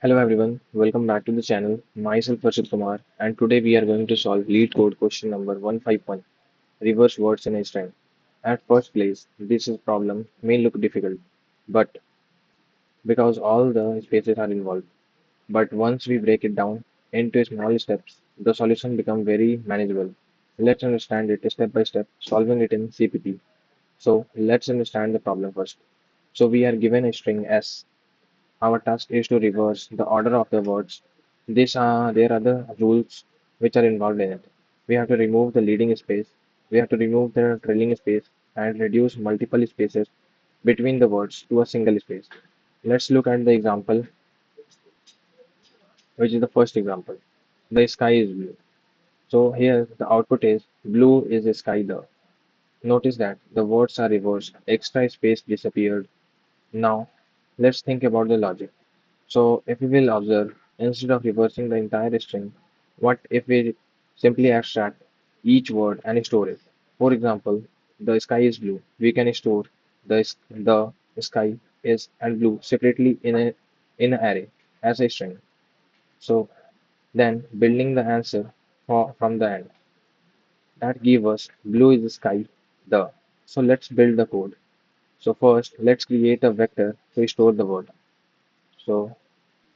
Hello everyone, welcome back to the channel. Myself Arshit Kumar, and today we are going to solve LeetCode question number 151, reverse words in a string. At first place, this is problem may look difficult, but because all the spaces are involved. But once we break it down into small steps, the solution becomes very manageable. Let's understand it step by step, solving it in CPP. So let's understand the problem first. So we are given a string S. Our task is to reverse the order of the words. There are the rules which are involved in it. We have to remove the leading space, we have to remove the trailing space, and reduce multiple spaces between the words to a single space. Let's look at the example, which is the first example. The sky is blue. So here the output is blue is the sky the. Notice that the words are reversed, extra space disappeared. Now let's think about the logic. So if we will observe, instead of reversing the entire string, what if we simply abstract each word and store it? For example, the sky is blue. We can store the sky is and blue separately in an array as a string. So then building the answer from the end that give us blue is the sky the. So let's build the code. So first let's create a vector to store the word. So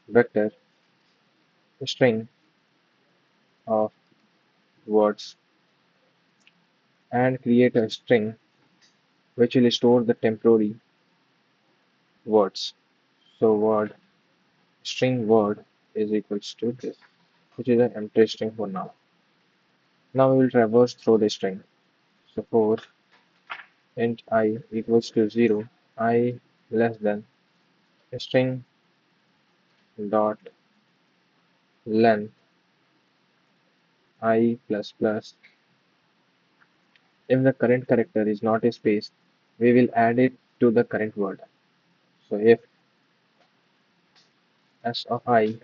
vector string of words and create a string which will store the temporary words. So word string word is equals to this, which is an empty string for now. Now we will traverse through the string. So for int I equals to 0, I less than string dot length I plus plus. If the current character is not a space, we will add it to the current word. So if s of I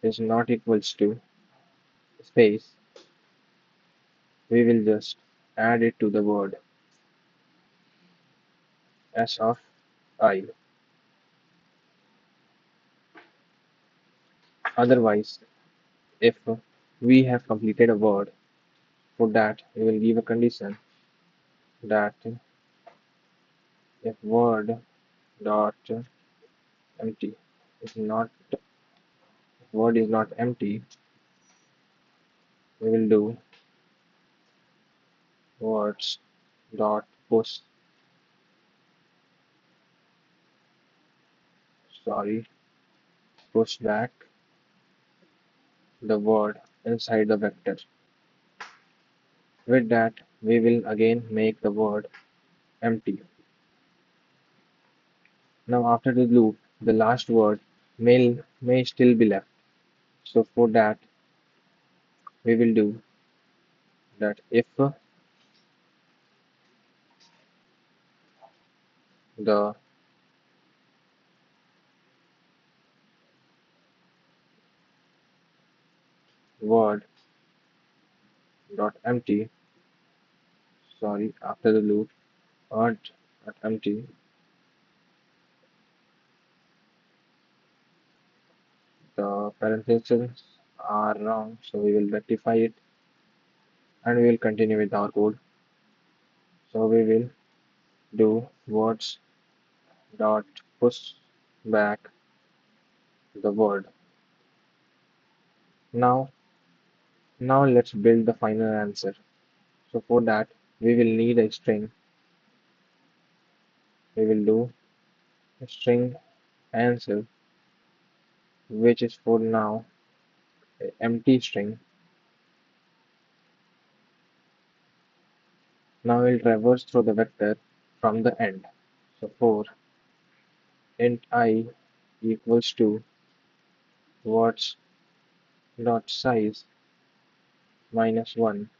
is not equals to space, we will just add it to the word s of I. Otherwise, if we have completed a word, for that we will give a condition that if word dot empty is not if word is not empty, we will do words dot push sorry push back the word inside the vector. With that, we will again make the word empty. Now after the loop, the last word may still be left. So for that, we will do that if the word dot empty, sorry, after the loop, word dot empty, the parentheses are wrong, so we will rectify it and we will continue with our code. So we will do words dot push back the word. Now, now let's build the final answer. So for that, we will need a string. We will do a string answer, which is for now a empty string. Now we'll traverse through the vector from the end. So for int I equals to words dot size minus 1,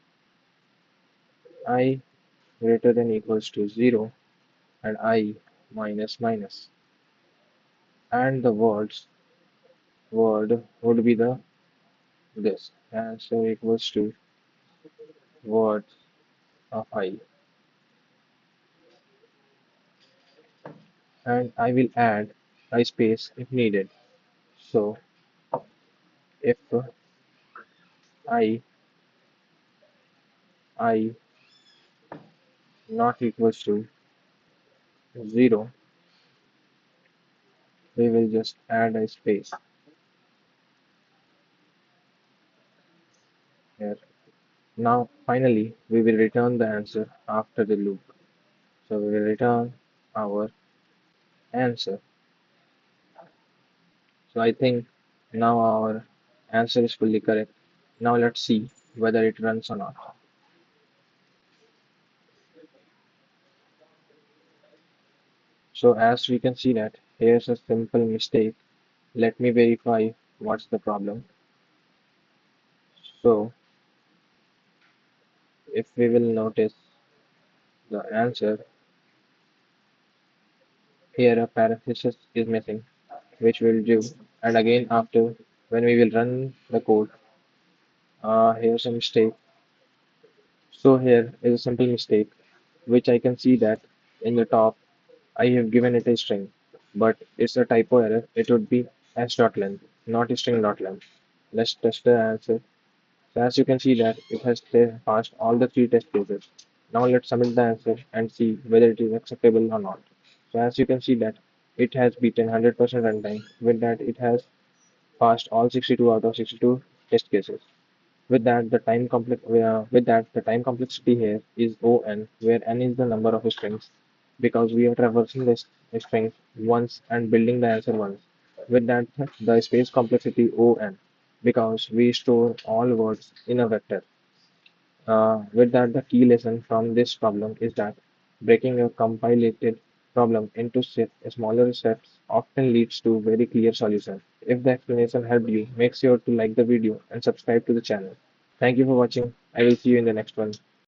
I greater than equals to 0, and I minus minus. And the word would be the this. And so equals to word of I. And I will add a space if needed. So if I I not equals to 0, we will just add a space here. Now finally we will return the answer after the loop. So we will return our answer. So I think now our answer is fully correct. Now let's see whether it runs or not. So as we can see that here's a simple mistake. Let me verify what's the problem. So if we will notice the answer, here a parenthesis is missing, which we'll do. And again after when we will run the code, here's a mistake. So here is a simple mistake, which I can see that in the top I have given it a string, but it's a typo error. It would be s.length, not string.length. Let's test the answer. So as you can see that it has passed all the three test cases. Now let's submit the answer and see whether it is acceptable or not. So as you can see that it has beaten 100% runtime. With that, it has passed all 62 out of 62 test cases. With that, the time complexity here is O(n), where n is the number of strings, because we are traversing the strings once and building the answer once. With that, the space complexity O(n), because we store all words in a vector. With that, the key lesson from this problem is that breaking a compilated problem into smaller steps often leads to very clear solutions. If the explanation helped you, make sure to like the video and subscribe to the channel. Thank you for watching. I will see you in the next one.